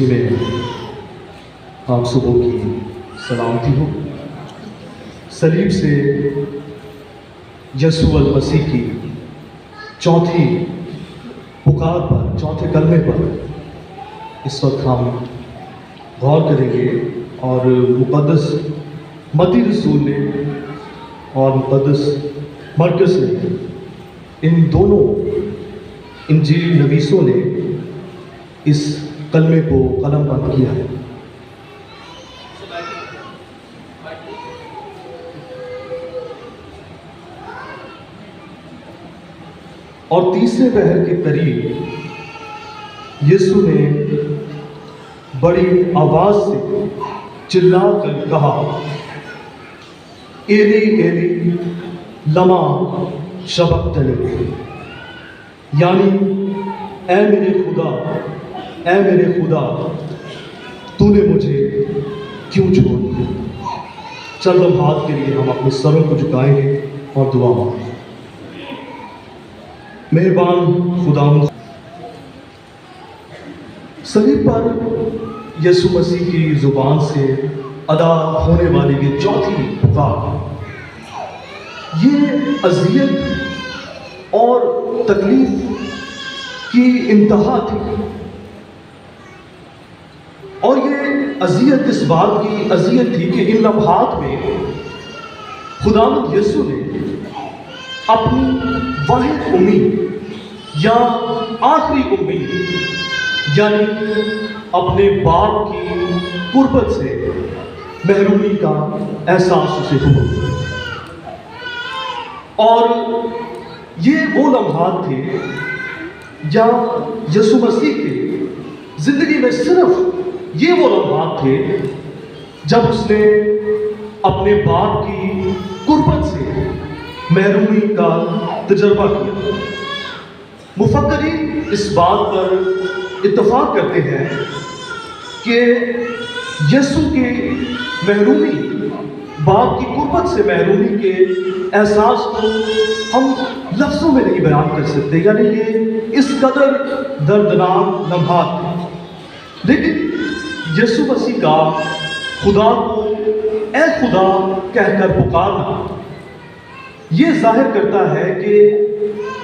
مسیح میں آپ صبح کی سلامتی ہو۔ صلیب سے یسوع المسیح کی چوتھی پکار پر، چوتھے کلمے پر اس وقت ہم غور کریں گے، اور مقدس متی رسول نے اور مقدس مرکز نے، ان دونوں انجیل نویسوں نے اس کلمے کو قلم بند کیا ہے۔ اور تیسرے پہر کے قریب یسوع نے بڑی آواز سے چلا کر کہا، ایلی ایلی لما شبقتنی، یعنی اے میرے خدا تو نے مجھے کیوں چھوڑ دیا۔ چند لمحات کے لیے ہم اپنے سروں کو جھکائیں گے اور دعا مانگیں۔ مہربان خدا، صلیب پر یسوع مسیح کی زبان سے ادا ہونے والی یہ چوتھی پکار، یہ اذیت اور تکلیف کی انتہا تھی، اور یہ اذیت اس بات کی اذیت تھی کہ ان لمحات میں خداوند یسوع نے اپنی واحد امید یا آخری امید، یعنی اپنے باپ کی قربت سے محرومی کا احساس اسے ہوا، اور یہ وہ لمحات تھے جہاں یسوع مسیح کے زندگی میں صرف یہ وہ لمحات تھے جب اس نے اپنے باپ کی قربت سے محرومی کا تجربہ کیا۔ مفکرین اس بات پر اتفاق کرتے ہیں کہ یسوع کی محرومی، باپ کی قربت سے محرومی کے احساس کو ہم لفظوں میں نہیں بیان کر سکتے، یعنی یہ اس قدر دردناک لمحات تھے، لیکن یسوع مسیح کا خدا کو اے خدا کہہ کر پکارنا یہ ظاہر کرتا ہے کہ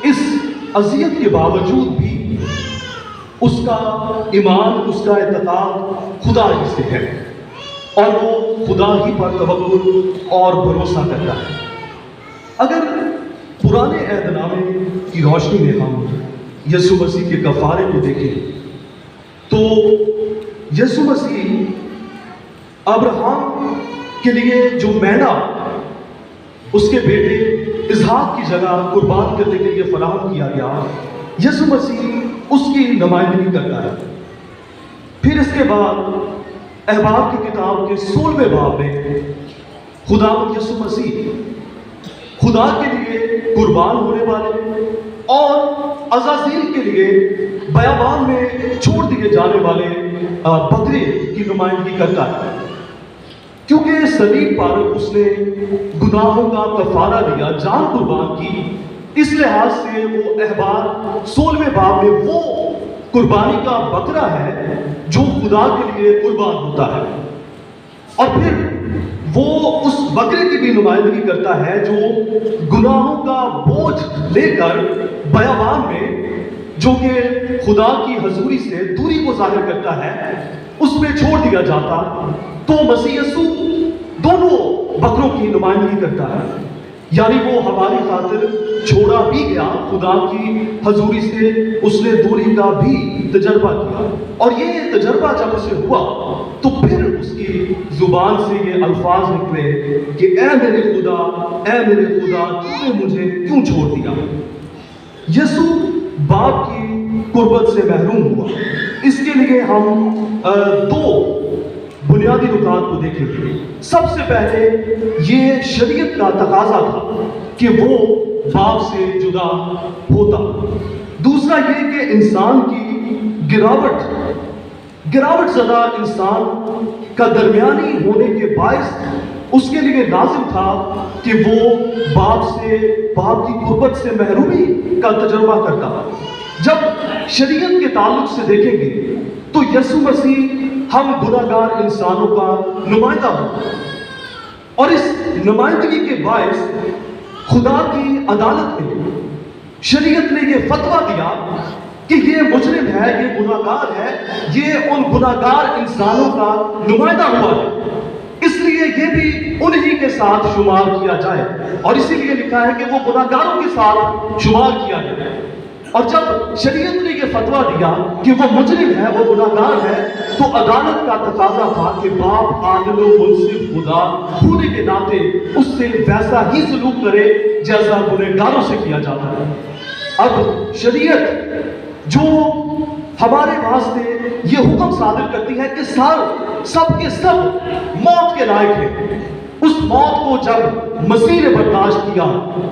اس اذیت کے باوجود بھی اس کا ایمان، اس کا اعتقاد خدا ہی سے ہے، اور وہ خدا ہی پر توکل اور بھروسہ کرتا ہے۔ اگر پرانے عہد نامے کی روشنی میں ہم یسوع مسیح کے کفارے کو دیکھیں تو یسوع مسیح ابراہم کے لیے جو مینہ اس کے بیٹے اسحاق کی جگہ قربان کرنے کے لیے فراہم کیا گیا، یسوع مسیح اس کی نمائندگی کرتا ہے۔ پھر اس کے بعد احباب کی کتاب کے 16ویں باب میں خداوند یسوع مسیح خدا کے لیے قربان ہونے والے اور عزازیل کے لیے بیابان میں چھوڑ دیے جانے والے بکرے کی نمائندگی کرتا ہے، کیونکہ صلیب پر اس نے گناہوں کا کفارہ لیا، جان قربان کی، اس لحاظ سے وہ احبار 16ویں باب میں وہ قربانی کا بکرا ہے جو خدا کے لیے قربان ہوتا ہے، اور پھر وہ اس بکرے کی بھی نمائندگی کرتا ہے جو گناہوں کا بوجھ لے کر بیابان میں، جو کہ خدا کی حضوری سے دوری کو ظاہر کرتا ہے، اس میں چھوڑ دیا جاتا۔ تو مسیح یسوع دونوں بکروں کی نمائندگی کرتا ہے، یعنی وہ ہماری خاطر چھوڑا بھی گیا، خدا کی حضوری سے اس نے دوری کا بھی تجربہ کیا، اور یہ تجربہ جب اسے ہوا تو پھر اس کی زبان سے یہ الفاظ نکلے کہ اے میرے خدا تو نے مجھے کیوں چھوڑ دیا۔ یسوع باپ کی قربت سے محروم ہوا۔ اس کے لیے ہم دو بنیادی نکات کو دیکھیں گے۔ سب سے پہلے یہ شریعت کا تقاضا تھا کہ وہ باپ سے جدا ہوتا۔ دوسرا یہ کہ انسان کی گراوٹ زدہ انسان کا درمیانی ہونے کے باعث اس کے لیے لازم تھا کہ وہ باپ کی قربت سے محرومی کا تجربہ کرتا۔ جب شریعت کے تعلق سے دیکھیں گے تو یسوع مسیح ہم گناہگار انسانوں کا نمائندہ ہوا، اور اس نمائندگی کے باعث خدا کی عدالت میں شریعت نے یہ فتویٰ دیا کہ یہ مجرم ہے، یہ گناہگار ہے، یہ ان گناہگار انسانوں کا نمائندہ ہوا ہے، اس لیے یہ بھی انہی کے ساتھ شمار کیا جائے، اور اسی لیے لکھا ہے کہ وہ گناہگاروں کے ساتھ شمار کیا جائے۔ اور جب شریعت نے یہ فتویٰ دیا کہ وہ مجرم ہے، وہ گناہگار ہے، تو عدالت کا تقاضا تھا کہ باپ عادل و منصف خدا ہونے کے ناطے اس سے ویسا ہی سلوک کرے جیسا گنہگاروں سے کیا جاتا ہے۔ اب شریعت جو ہمارے واسطے یہ حکم صادر کرتی ہے کہ سب کے سب موت کے لائق ہیں، اس موت کو جب مسیح نے برداشت کیا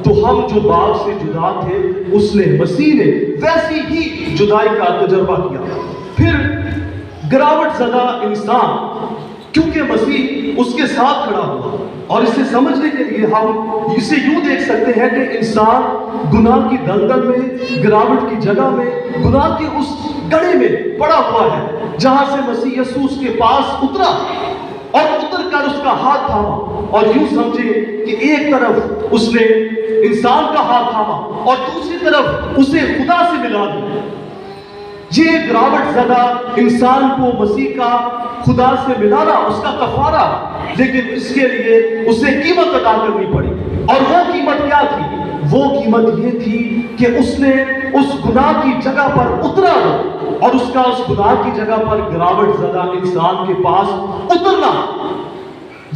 تو ہم جو باپ سے جدا تھے، اس نے مسیح نے ویسی ہی جدائی کا تجربہ کیا۔ پھر گراوٹ زدہ انسان، کیونکہ مسیح اس کے ساتھ کھڑا ہوا، اور اسے سمجھنے کے لیے ہم اسے یوں دیکھ سکتے ہیں کہ انسان گناہ کی دلدل میں، گراوٹ کی جگہ میں، گناہ کے اس گڑھے میں پڑا ہوا ہے، جہاں سے مسیح یسوع اس کے پاس اترا اور اتر کر اس کا ہاتھ تھاما، اور یوں سمجھے کہ ایک طرف اس نے انسان کا ہاتھ تھاما اور دوسری طرف اسے خدا سے ملا دیا۔ یہ گراوٹ زدہ انسان کو مسیح کا خدا سے ملانا اس کا کفارہ، لیکن اس کے لیے اسے قیمت ادا کرنی پڑی، اور وہ قیمت کیا تھی؟ وہ قیمت یہ تھی کہ اس نے اس گناہ کی جگہ پر اترا، اور اس کا اس گناہ کی جگہ پر گراوٹ زدہ انسان کے پاس اترنا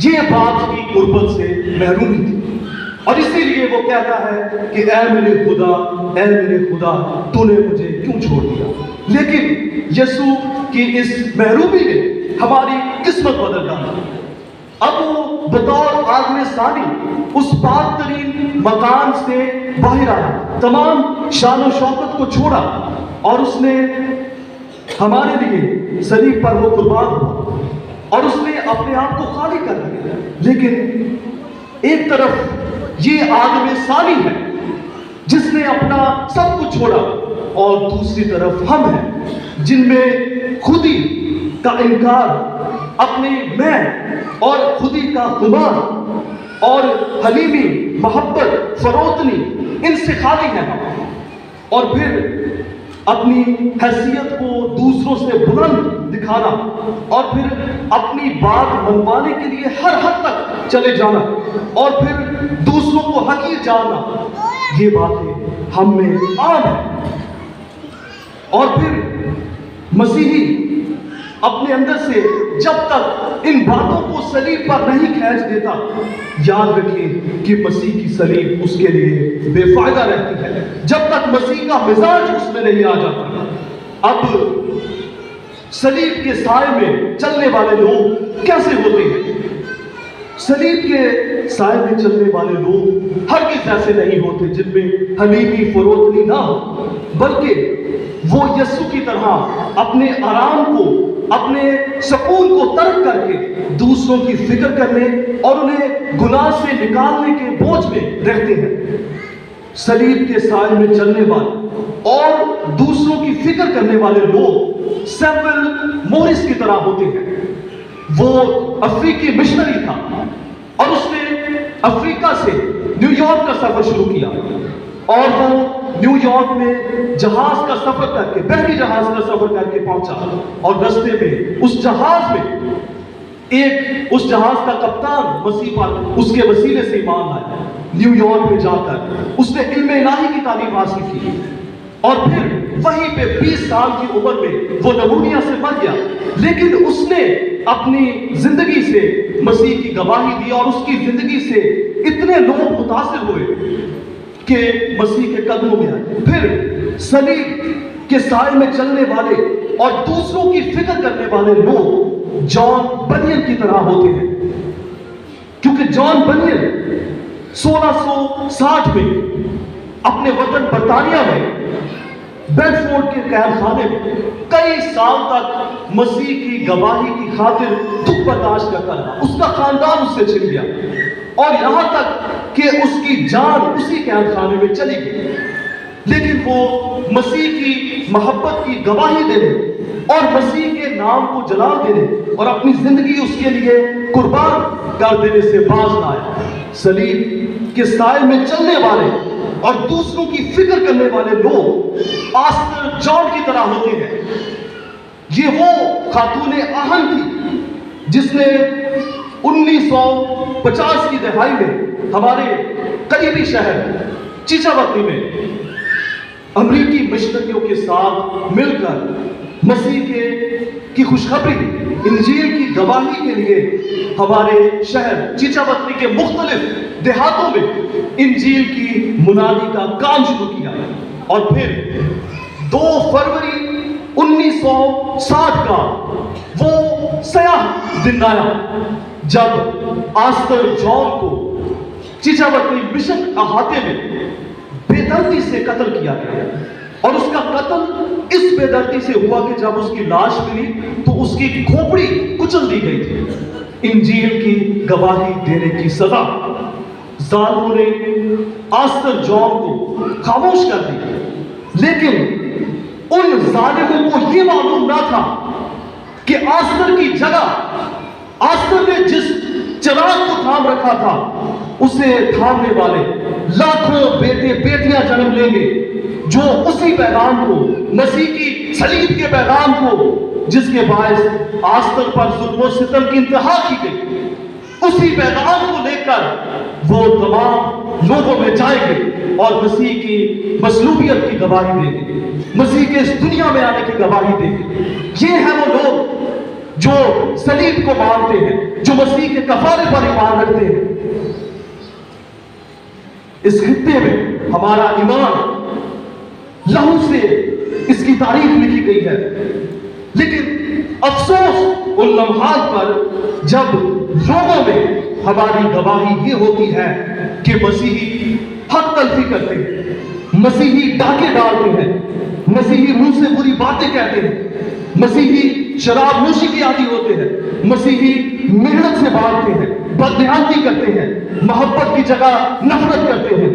یہ باپ کی قربت سے محرومی تھی۔ اور اسی لیے وہ کہتا ہے کہ اے میرے خدا، اے میرے خدا، تو نے مجھے کیوں چھوڑ دیا؟ لیکن یسوع کی اس محرومی نے ہماری قسمت بدل ڈالی۔ اب وہ بطور آدم ثانی اس پاک ترین مکان سے باہر آیا، تمام شان و شوکت کو چھوڑا، اور اس نے ہمارے لیے صلیب پر وہ قربان ہوا، اور اس نے اپنے آپ کو خالی کر دیا۔ لیکن ایک طرف یہ آدم ثانی ہے جس نے اپنا سب کچھ چھوڑا، اور دوسری طرف ہم ہیں جن میں خودی کا انکار، اپنی میں اور خودی کا خمار اور حلیمی، محبت، فروتنی، ان سے خالی ہیں، اور پھر اپنی حیثیت کو دوسروں سے بلند دکھانا، اور پھر اپنی بات منوانے کے لیے ہر حد تک چلے جانا، اور پھر دوسروں کو حقیر جاننا، یہ باتیں ہم میں عام ہیں۔ اور پھر مسیحی اپنے اندر سے جب تک ان باتوں کو صلیب پر نہیں کھینچ دیتا، یاد رکھیں کہ مسیح کی صلیب اس کے لیے بے فائدہ رہتی ہے، جب تک مسیح کا مزاج اس میں نہیں آ جاتا۔ اب صلیب کے سائے میں چلنے والے لوگ کیسے ہوتے ہیں؟ صلیب کے سائے میں چلنے والے لوگ ہرگز ایسے نہیں ہوتے جن میں حلیمی، فروتنی نہ ہو، بلکہ وہ یسوع کی طرح اپنے آرام کو، اپنے سکون کو ترک کر کے دوسروں کی فکر کرنے اور انہیں گناہ سے نکالنے کے بوجھ میں رہتے ہیں۔ صلیب کے سائے میں چلنے والے اور دوسروں کی فکر کرنے والے لوگ سیموئل مورس کی طرح ہوتے ہیں۔ وہ افریقی مشنری تھا، اور اس نے افریقہ سے نیو یارک کا سفر شروع کیا، اور وہ نیو یارک میں جہاز کا سفر کر کے، بحری جہاز کا سفر کر کے پہنچا، اور رستے میں اس جہاز میں اس جہاز کا کپتان مسیح پر اس کے وسیلے سے ایمان لایا۔ نیو یارک میں جا کر اس نے علم الہی کی تعلیم حاصل کی، اور پھر وہیں پہ 20 سال کی عمر میں وہ نمونیا سے مر گیا، لیکن اس نے اپنی زندگی سے مسیح کی گواہی دی، اور اس کی زندگی سے اتنے لوگ متاثر ہوئے کہ مسیح کے قدموں میں آئے۔ پھر صلیب کے سائے میں چلنے والے اور دوسروں کی فکر کرنے والے لوگ جان بنین کی طرح ہوتے ہیں، کیونکہ جان بنین 1660 میں اپنے وطن برطانیہ میں بیڈ فورڈ کے قید خانے میں کئی سال تک مسیح کی گواہی کی خاطر دکھ برداشت کرتا رہا۔ اس کا خاندان اس سے چھن گیا، اور یہاں تک کہ اس کی جان اسی قید خانے میں چلی گئی، لیکن وہ مسیح کی محبت کی گواہی دینے اور مسیح نام کو جلال دینے اور اپنی زندگی اس کے لیے قربان کر دینے سے باز نہ آیا۔ صلیب کے سائے میں چلنے والے اور دوسروں کی فکر کرنے والے لوگ آستر جان کی طرح ہوتے ہیں۔ یہ وہ خاتون آہن تھی جس نے 1950 کی دہائی میں ہمارے قریبی شہر چیچاوتی میں امریکی مشنریوں کے ساتھ مل کر مسیح کی خوشخبری انجیل کی گواہی کے لیے ہمارے شہر چیچاوتی کے مختلف دیہاتوں میں انجیل کی منادی کا کام شروع کیا، اور پھر 2 فروری 1960 کا وہ سیاہ دن آیا جب آستر جان کو چیچاوتی مشن احاطے میں بے دردی سے قتل کیا گیا، اور اس کا قتل اس بے دردی سے ہوا کہ جب اس کی لاش ملی تو اس کی کھوپڑی کچل دی گئی تھی۔ انجیل کی گواہی دینے کی سزا ظالموں نے آستر جان کو خاموش کر دی، لیکن ان ظالموں کو یہ معلوم نہ تھا کہ آستر کی جگہ آستر نے جس چراغ کو تھام رکھا تھا اسے تھامنے والے لاکھوں بیٹے بیٹیاں جنم لیں گے جو اسی پیغام کو، مسیح کی صلیب کے پیغام کو، جس کے باعث آستر پر ظلم و ستم کی انتہا کی گئی، اسی پیغام کو لے کر وہ تمام لوگوں میں جائیں گے اور مسیح کی مصلوبیت کی گواہی دیں گے، مسیح کے اس دنیا میں آنے کی گواہی دیں گے۔ یہ ہیں وہ لوگ جو صلیب کو مانتے ہیں، جو مسیح کے کفارے پر ایمان رکھتے ہیں۔ اس خطے میں ہمارا ایمان لہو سے اس کی تاریخ لکھی گئی ہے، لیکن افسوس ان لمحات پر جب لوگوں میں ہماری گواہی یہ ہوتی ہے کہ مسیحی حق تلفی کرتے ہیں، مسیحی ڈاکے ڈالتے ہیں، مسیحی منہ سے بری باتیں کہتے ہیں، مسیحی شراب نوشی کے عادی ہوتے ہیں، مسیحی محنت سے بھاگتے ہیں، بددھیانتی کرتے ہیں، محبت کی جگہ نفرت کرتے ہیں۔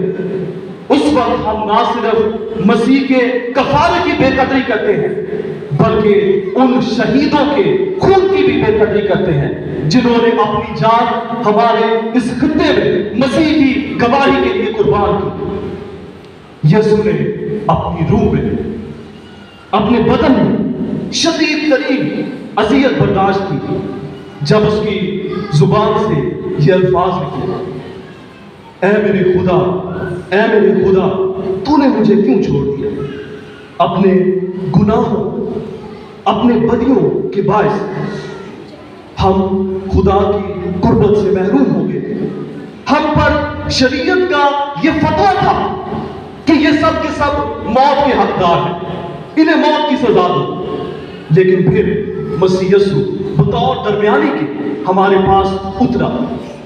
اس وقت ہم نہ صرف مسیح کے کفارے کی بے قدری کرتے ہیں بلکہ ان شہیدوں کے خون کی بھی بے قدری کرتے ہیں جنہوں نے اپنی جان ہمارے اس خطے میں مسیح کی گواہی کے لیے قربان کی۔ یسوع نے اپنی روح میں، اپنے بدن میں شدید ترین اذیت برداشت کی جب اس کی زبان سے یہ الفاظ نکلے، اے میرے خدا، اے میرے خدا، تو نے مجھے کیوں چھوڑ دیا؟ اپنے گناہوں، اپنے بدیوں کے باعث ہم خدا کی قربت سے محروم ہو گئے۔ ہم پر شریعت کا یہ فتویٰ تھا کہ یہ سب کے سب موت کے حقدار ہیں، انہیں موت کی سزا دو، لیکن پھر مسیح یسوع بطور درمیانی کے ہمارے پاس اترا۔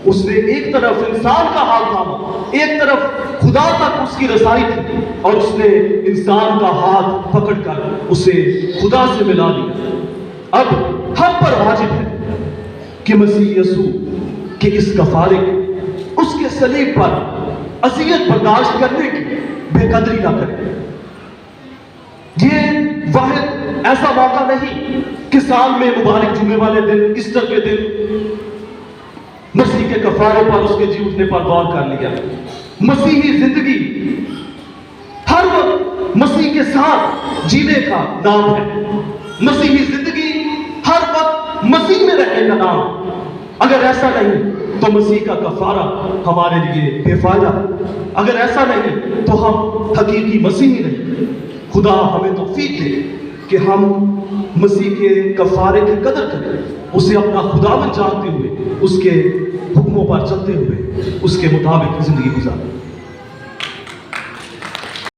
اس نے ایک طرف انسان کا ہاتھ تھاما، ایک طرف خدا تک اس کی رسائی تھی، اور اس نے انسان کا ہاتھ پکڑ کر اسے خدا سے ملا دیا۔ اب ہم پر واجب ہے کہ مسیح یسوع کے اس کفارے کی، اس کے صلیب پر اذیت برداشت کرنے کی بے قدری نہ کریں۔ یہ واحد ایسا موقع نہیں کہ سال میں مبارک جمعے والے دن، ایسٹر کے دن مسیح کے کفارے پر، اس کے جی اٹھنے پر غور کر لیا۔ مسیحی زندگی ہر وقت مسیح کے ساتھ جینے کا نام ہے۔ مسیحی زندگی ہر وقت مسیح میں رہنے کا نام ہے۔ اگر ایسا نہیں تو مسیح کا کفارہ ہمارے لیے بے فائدہ۔ اگر ایسا نہیں تو ہم حقیقی مسیحی نہیں۔ خدا ہمیں توفیق دے کہ ہم مسیح کے کفارے کی قدر کریں، اسے اپنا خداوند جانتے ہوئے، اس کے حکموں پر چلتے ہوئے اس کے مطابق زندگی گزاریں۔